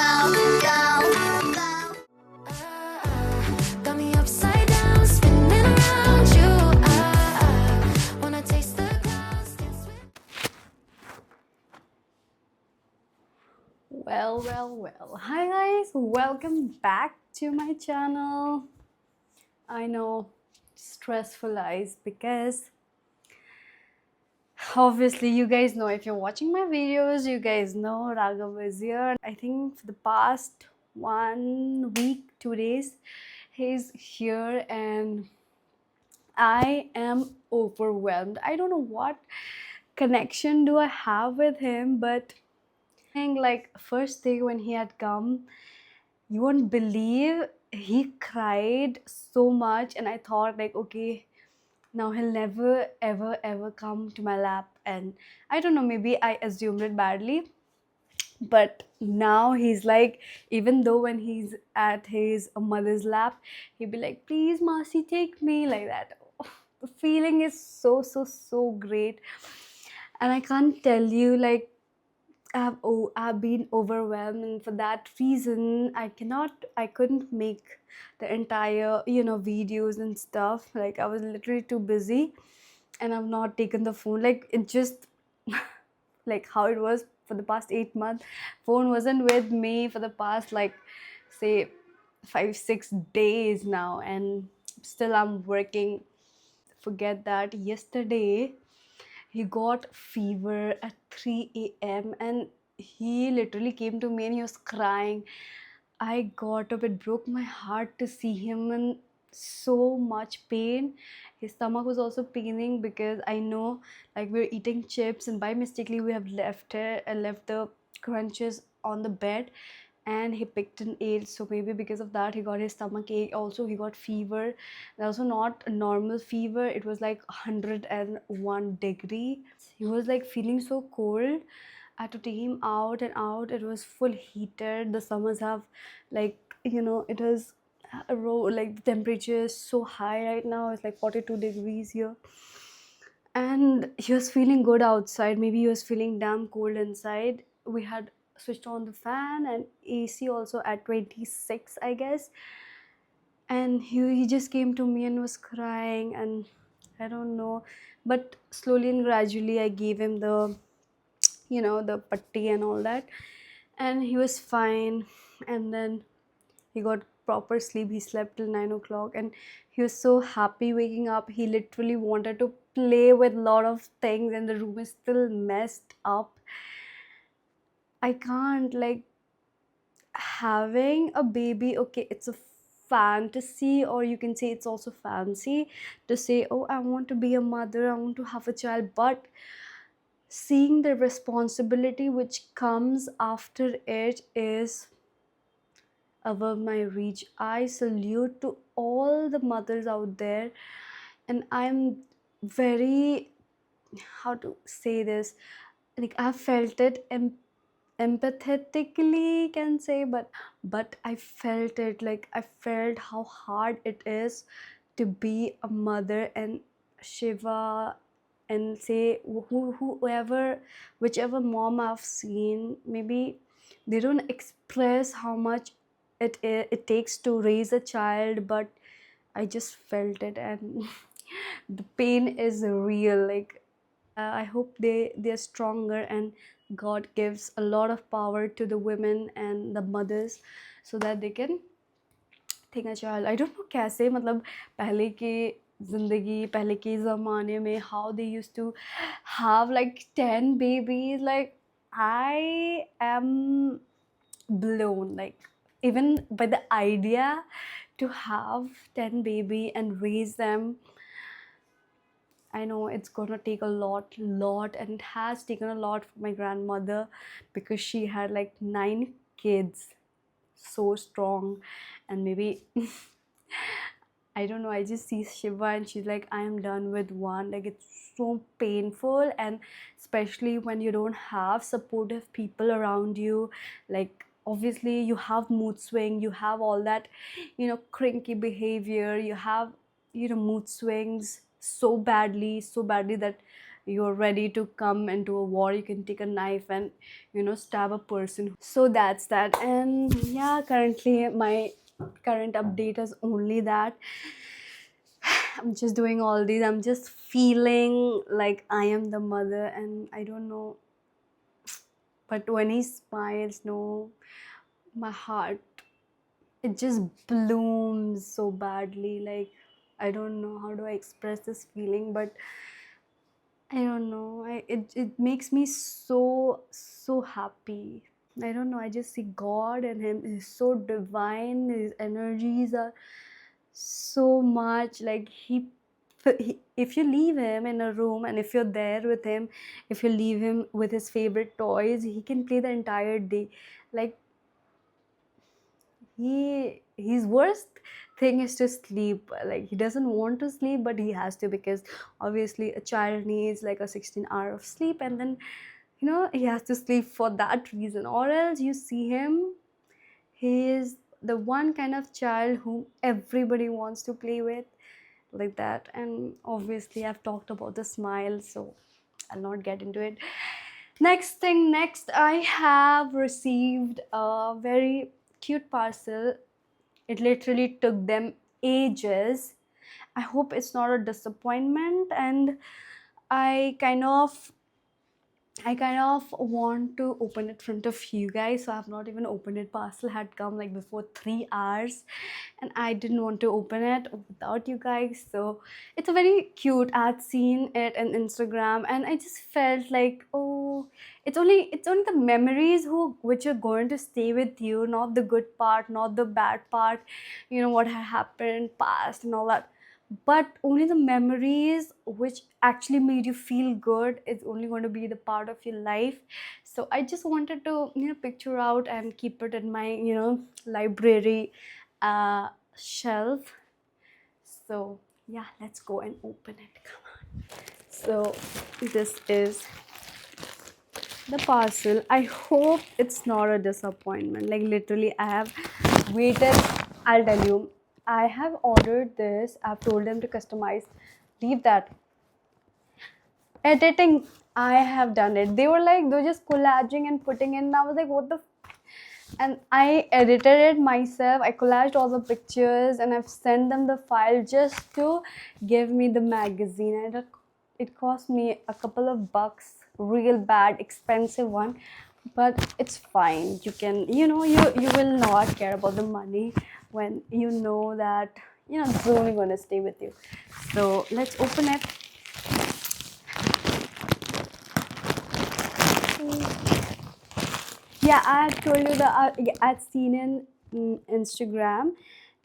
Got me upside down, spinning around you. Wanna taste the clouds, dance with. Well. Hi guys, welcome back to my channel. I know, stressful eyes because obviously you guys know, if you're watching my videos, you guys know Raghav is here. I think for the past 1 week, 2 days, he's here and I am overwhelmed. I don't know what connection do I have with him, but like first day when he had come, you won't believe, he cried so much and I thought like, okay, now he'll never ever come to my lap. And I don't know, maybe I assumed it badly, but now he's like, even though when he's at his mother's lap, he'd be like, please Masi, take me, like that. The feeling is so great, and I can't tell you, like, I've been overwhelmed, and for that reason I couldn't make the entire videos and stuff. Like, I was literally too busy, and I've not taken the phone. Like, it just like how it was for the past 8 months. Phone wasn't with me for the past, like, say 5-6 days now, and still I'm working. Forget that. Yesterday he got fever at 3 a.m. and he literally came to me and he was crying. I got up, it broke my heart to see him in so much pain. His stomach was also paining because I know, like, we are eating chips and by mistakenly we have left the crunches on the bed, and he picked an ate, so maybe because of that he got his stomach ache. Also, he got fever, and also not a normal fever, it was like 101 degree. He was like feeling so cold. I had to take him out and out. It was full heated. The summers have, like, it was like the temperature is so high right now. It's like 42 degrees here, and he was feeling good outside. Maybe he was feeling damn cold inside. We had switched on the fan and AC also at 26, I guess. And he just came to me and was crying, and I don't know, but slowly and gradually I gave him the patti and all that, and he was fine. And then he got proper sleep. He slept till 9 o'clock, and he was so happy waking up. He literally wanted to play with a lot of things, and the room is still messed up. I can't, like, having a baby, okay, it's a fantasy, or you can say it's also fancy to say, oh, I want to be a mother, I want to have a child, but seeing the responsibility which comes after it is above my reach. I salute to all the mothers out there, and I'm very, how to say this, like, I felt it empathetically, can say, but I felt it. Like, I felt how hard it is to be a mother. And Shiva, and say whoever, whichever mom I've seen, maybe they don't express how much it takes to raise a child, but I just felt it, and the pain is real. Like, I hope they're stronger, and God gives a lot of power to the women and the mothers so that they can take a child. I don't know कैसे, मतलब पहले के ज़िंदगी, पहले के ज़माने में, how they used to have like 10 babies. Like, I am blown, like, even by the idea to have 10 baby and raise them. I know it's gonna take a lot, and it has taken a lot for my grandmother because she had like 9 kids, so strong. And maybe I don't know, I just see Shiva and she's like, I am done with one. Like, it's so painful, and especially when you don't have supportive people around you. Like, obviously you have mood swing, you have all that, cranky behavior, you have, mood swings so badly that you're ready to come into a war, you can take a knife and stab a person. So that's that. And yeah, currently my current update is only that I'm just doing all these. I'm just feeling like I am the mother, and I don't know. But when he smiles, no, my heart, it just blooms so badly. Like, I don't know how do I express this feeling, but I don't know. It makes me so happy. I don't know. I just see God and him. He's so divine. His energies are so much like if you leave him in a room and if you're there with him, if you leave him with his favorite toys, he can play the entire day. Like, his worst thing is to sleep. Like, he doesn't want to sleep, but he has to, because obviously a child needs like a 16 hour of sleep, and then he has to sleep for that reason. Or else you see him, he is the one kind of child whom everybody wants to play with, like that. And obviously I've talked about the smile, so I'll not get into it. Next, I have received a very cute parcel. It literally took them ages. I hope it's not a disappointment, and I kind of want to open it in front of you guys, so I've not even opened it. Parcel had come like before 3 hours, and I didn't want to open it without you guys. So it's a very cute. I'd seen it on Instagram, and I just felt like, oh, it's only the memories which are going to stay with you, not the good part, not the bad part. What had happened past and all that, but only the memories which actually made you feel good is only going to be the part of your life. So I just wanted to picture out and keep it in my library shelf. So yeah, let's go and open it. Come on. So this is the parcel. I hope it's not a disappointment. Like, literally I have waited. I'll tell you, I have ordered this. I've told them to customize. Leave that. Editing, I have done it. They were like, they're just collaging and putting in. And I was like, what the and I edited it myself. I collaged all the pictures and I've sent them the file just to give me the magazine. And it cost me a couple of bucks, real bad, expensive one, but it's fine. You can, you will not care about the money when you know that it's only going to stay with you. So let's open it. Yeah, I had told you that I'd seen in Instagram,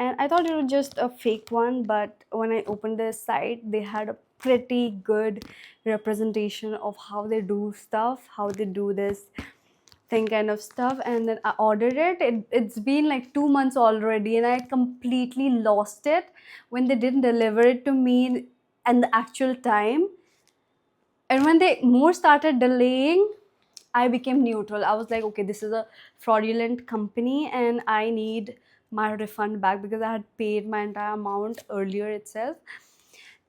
and I thought it was just a fake one. But when I opened their site, they had a pretty good representation of how they do stuff, how they do this thing kind of stuff. And then I ordered it. It's been like 2 months already, and I completely lost it when they didn't deliver it to me in the actual time. And when they more started delaying, I became neutral. I was like, okay, this is a fraudulent company and I need my refund back, because I had paid my entire amount earlier itself.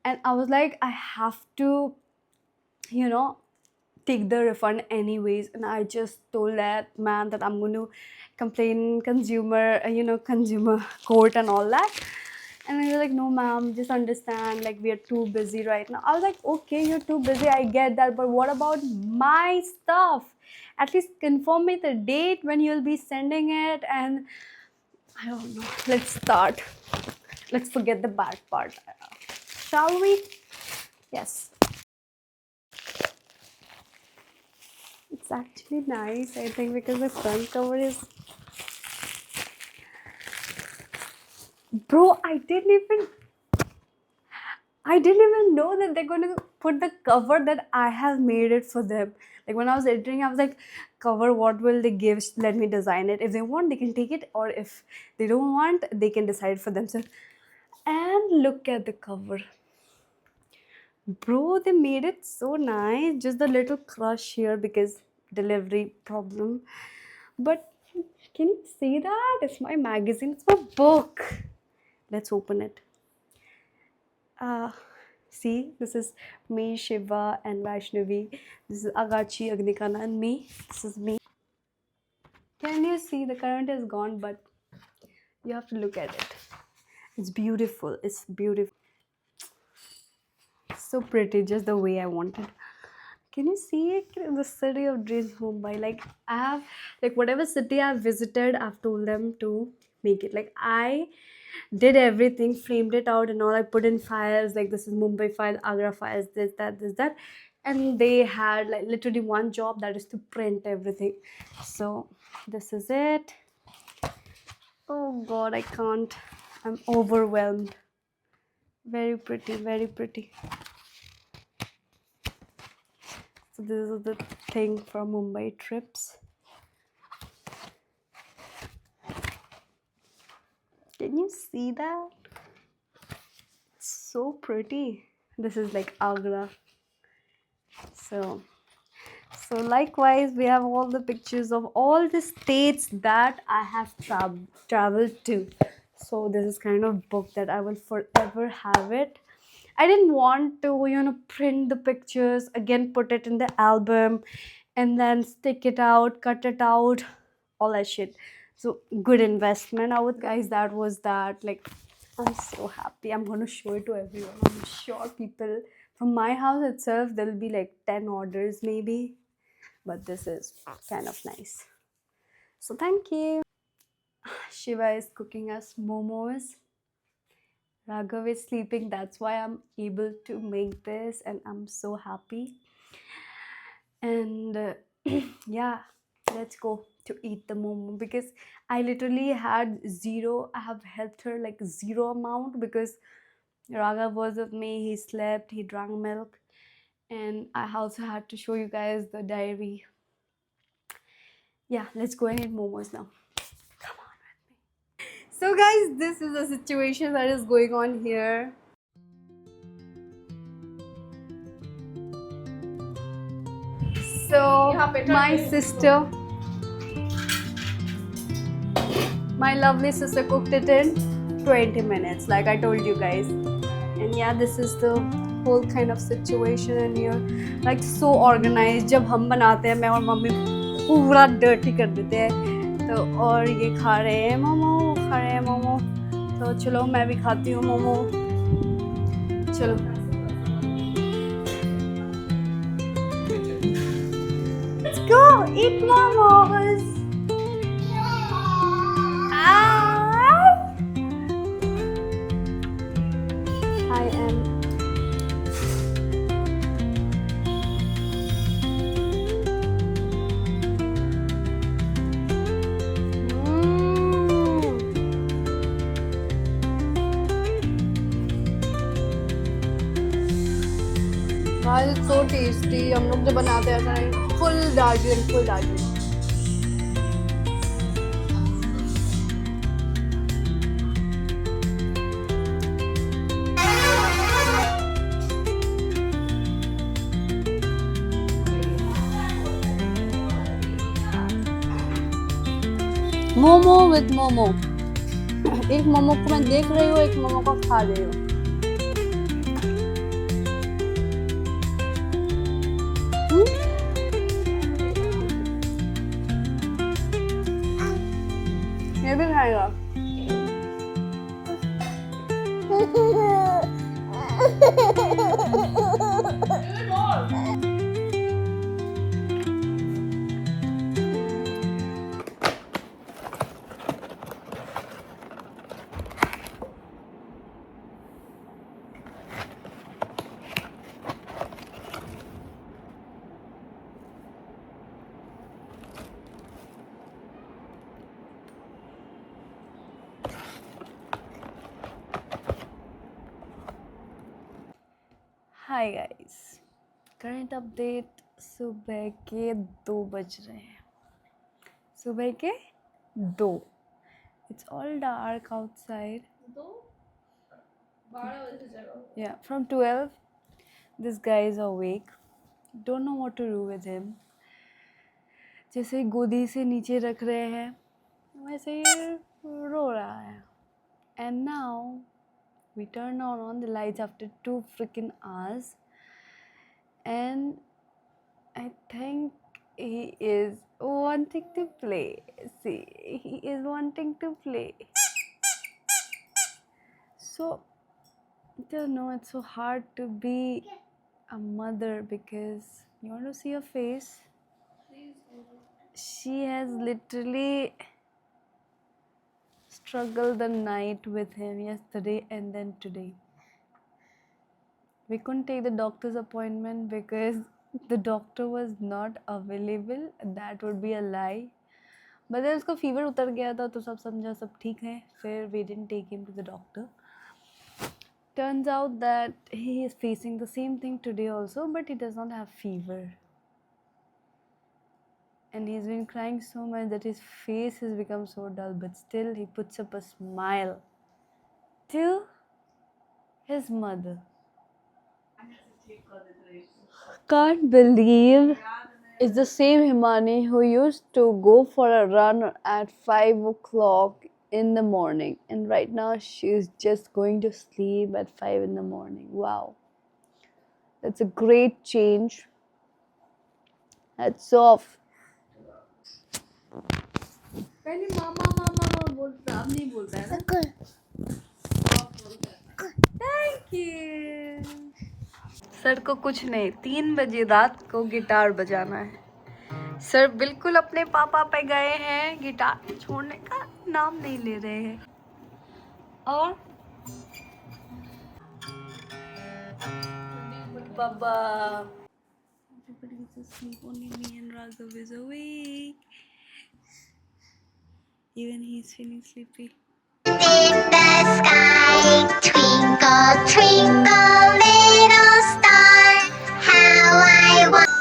And I was like, I have to, take the refund anyways. And I just told that man that I'm going to complain consumer court and all that. And he was like, no, ma'am, just understand, like, we are too busy right now. I was like, okay, you're too busy, I get that, but what about my stuff? At least confirm me the date when you'll be sending it. And I don't know. Let's start. Let's forget the bad part. Shall we? Yes. It's actually nice, I think, because the front cover is... Bro, I didn't even know that they're going to put the cover that I have made it for them. Like, when I was editing, I was like, cover, what will they give? Let me design it. If they want, they can take it. Or if they don't want, they can decide for themselves. And look at the cover. Bro, they made it so nice. Just the little crush here because delivery problem. But can you see that? It's my magazine. It's my book. Let's open it. See, this is me, Shiva, and Vaishnavi. This is Agachi, Agnikana, and me. This is me. Can you see the current is gone, but you have to look at it. It's beautiful. It's beautiful. So pretty, just the way I wanted. Can you see it? The city of dreams, Mumbai. Like I have, like whatever city I've visited, I've told them to make it. Like I did everything, framed it out and all. I put in files like this is Mumbai file, Agra files, this, that, and they had like literally one job, that is to print everything. So this is it. Oh God, I can't. I'm overwhelmed. Very pretty, very pretty. So this is the thing for Mumbai trips. Can you see that? It's so pretty. This is like Agra. So likewise, we have all the pictures of all the states that I have traveled to. So this is kind of book that I will forever have it. I didn't want to, print the pictures again, put it in the album, and then stick it out, cut it out, all that shit. So good investment. I would, guys, that was that. Like, I'm so happy. I'm gonna show it to everyone. I'm sure people from my house itself, there'll be like 10 orders maybe, but this is kind of nice. So thank you. Shiva is cooking us momos. Raghav is sleeping, that's why I'm able to make this, and I'm so happy. And yeah, let's go to eat the momo, because I literally had zero. I have helped her like zero amount, because Raghav was with me, he slept, he drank milk, and I also had to show you guys the diary. Yeah, let's go and eat momos now. Come on with me. So guys, this is the situation that is going on here. So my sister, my lovely sister, cooked it in 20 minutes, like I told you guys. And yeah, this is the whole kind of situation in here, like so organized. जब हम बनाते हैं, मैं और mummy पूरा dirty कर देते हैं, तो और ये खा रहे हैं मोमो, तो चलो मैं भी खाती हूँ मोमो. चलो. Let's go eat momos. I am. Guys, it's so tasty. हम लोग जो बनाते हैं ऐसा full Darjeeling. Momo with momo. एक मोमो को मैं देख रही हूँ, एक मोमो को खा रही हूँ. ये भी खाएगा. Hi guys, current update. सुबह के 2 बज रहे हैं. सुबह के 2. It's all dark outside. 12 बजे चलो. Yeah, from 12 this guy is awake. Don't know what to do with him. जैसे गोदी से नीचे रख रहे हैं वैसे ही रो रहा है. And now We turned on the lights after 2 freaking hours, and I think he is wanting to play. See, he is wanting to play. So, I don't know, it's so hard to be a mother because you want to see her face. She has literally struggled the night with him yesterday and then today. We couldn't take the doctor's appointment because the doctor was not available. That would be a lie. But then उसका fever उतर गया था तो सब समझा सब ठीक है. फिर we didn't take him to the doctor. Turns out that he is facing the same thing today also, but he does not have fever. And he's been crying so much that his face has become so dull, but still he puts up a smile to his mother. Can't believe it's the same Himani who used to go for a run at 5 o'clock in the morning, and right now she's just going to sleep at 5 in the morning. Wow, that's a great change. Hats off. पहले मामा मामा मामा बोलता, अब नहीं बोलता है ना? Thank you. Sir को कुछ नहीं, 3 बजे रात को गिटार बजाना है. सर बिल्कुल अपने पापा पे गए हैं, गिटार छोड़ने का नाम नहीं ले रहे हैं. और बाबा, everybody is asleep, only me and Raghav is awake. Even he's feeling sleepy. In the sky, twinkle, twinkle, little star, how I want.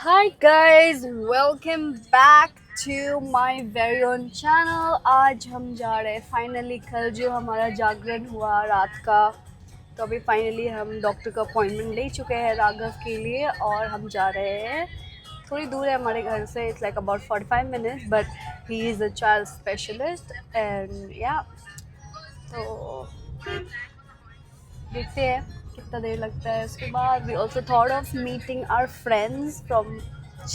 Hi guys, welcome back to my very own channel. आज हम जा रहे हैं finally, कल जो हमारा जागरण हुआ रात का, तो अभी फाइनली हम डॉक्टर का अपॉइंटमेंट ले चुके हैं राघव के लिए और हम जा रहे हैं. थोड़ी दूर है हमारे घर से, it's like about 45 minutes, but he is a child specialist and या, तो देखते हैं कितना देर लगता है. उसके बाद we also thought of meeting our friends from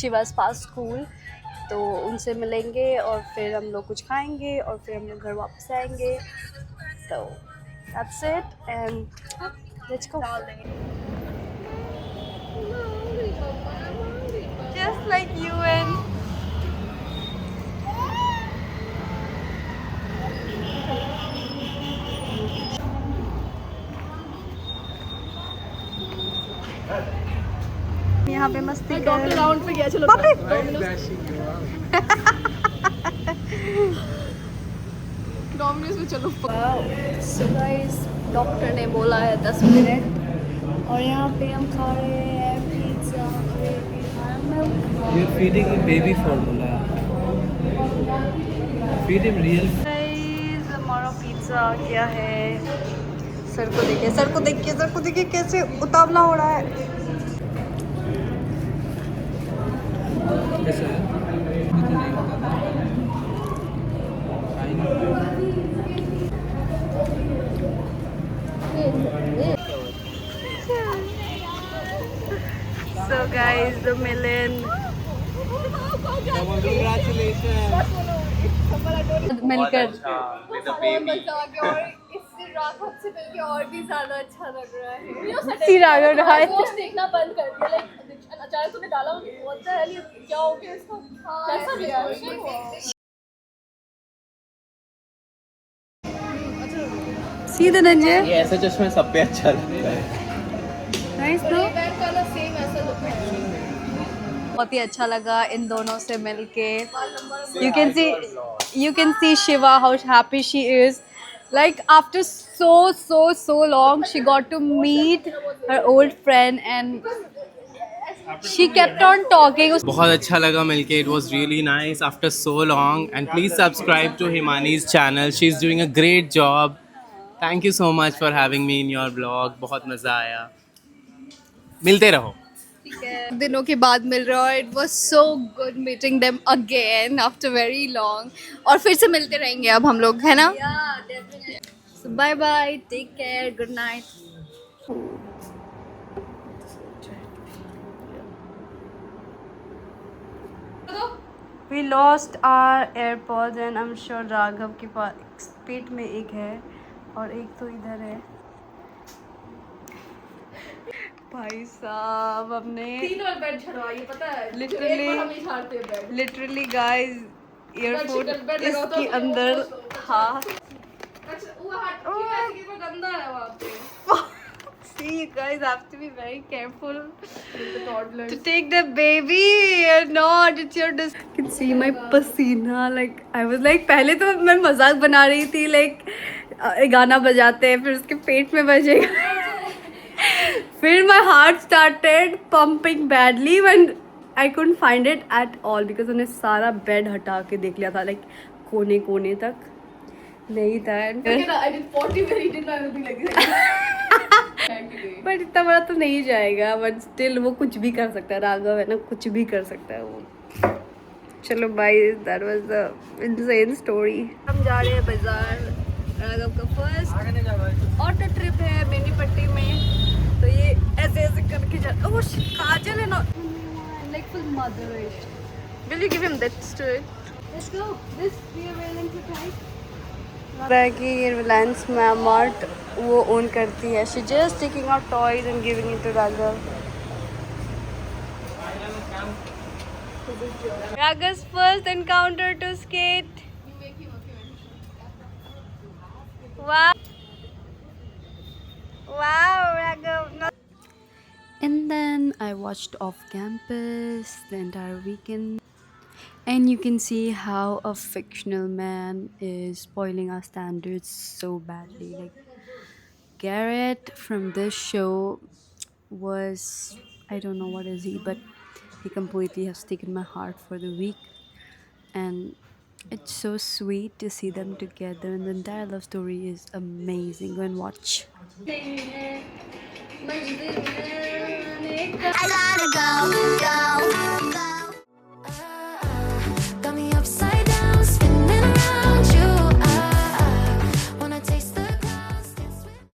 शिवास पास स्कूल, तो उनसे मिलेंगे और फिर हम लोग कुछ खाएंगे और फिर हम लोग घर वापस आएंगे. तो that's it and let's go. Just like you and यहाँ पे मस्ती कर डॉक्टर राउंड पे गया. चलो डोमिनोज में चलो. सो गाइस, डॉक्टर ने बोला है 10 मिनट और यहाँ पे हम खा रहे हैं pizza. You're feeding him baby formula. Feed him real. Guys, हमारा पिज्ज़ा आ गया है. सर को देखिए, सर को देखिए, सर को देखिए कैसे उतावला हो रहा है. कैसा है? मुझे नहीं पता. So guys, the Milan Congratulations. मिलकर With the baby. और भी ज्यादा अच्छा लग रहा है. सीरा कर रहा है. पोस्ट देखना बंद कर दिया. लाइक अचानक तूने डाला, व्हाट द हेल, क्या हो गया इसको? कैसा रिएक्शन हुआ? See the Nanjay? ये ऐसा चश्मा सब पे अच्छा लगता है. Nice no? बैंक वाला सेम ऐसा लुक है. बहुत ही अच्छा लगा इन दोनों से मिलके. You can see Shiva how happy she is. Like after so long, she got to meet her old friend and she kept on talking. बहुत अच्छा लगा मिलके. It was really nice after so long, and please subscribe to Himani's channel. She's doing a great job. Thank you so much for having me in your vlog. बहुत मज़ा आया. मिलते रहो. दिनों के बाद मिल रहा है. It was so good meeting them again after very long. और फिर से मिलते रहेंगे अब हम लोग, है ना? Yeah, definitely. So bye bye, take care, good night. We lost our AirPods and I'm sure Raghav के पास पेट में एक है और एक तो इधर है. भाई साहब हमने 3 बार बेड छड़वा, ये पता है? Literally- एक बार हम ही छाड़ते हैं bed. Literally guys airport bed लगाओ तो इसके अंदर था. अच्छा वो हाथ की ऐसे कितना गंदा है वहाँ पे. See, you guys have to be very careful The toddlers. to take the baby or not. It's your decision. You can see my pasina. Like I was like, पहले तो मैं मजाक बना रही थी like गाना बजाते हैं फिर उसके पेट में बजेगा. फिर my heart started pumping badly when I couldn't find it at all because उन्हें सारा बेड हटा के देख लिया था like कोने कोने तक नहीं था. Okay, I did 40 where he did not even like this. But इतना बड़ा तो नहीं जाएगा बट स्टिल वो कुछ भी कर सकता है. राघव है ना, कुछ भी कर सकता है वो. चलो bye, that was the insane story. हम जा रहे हैं बाजार. राघव का फर्स्ट ऑटो ट्रिप है बेनीपट्टी में तो ये ऐसे ऐसे करके जा. ओह काजल है ना like full motherish. Will you give him that story? Let's go. This we are wearing too tight. कि रिलायंस मार्ट वो ओन करती है. She just taking out toys and giving it to Raghav. Raghav's first encounter to skate. Wow. Wow, Raghav. And then I watched Off Campus the entire weekend. And you can see how a fictional man is spoiling our standards so badly. Like Garrett from this show was, I don't know what is he, but he completely has taken my heart for the week. And it's so sweet to see them together and the entire love story is amazing. Go and watch. I gotta go.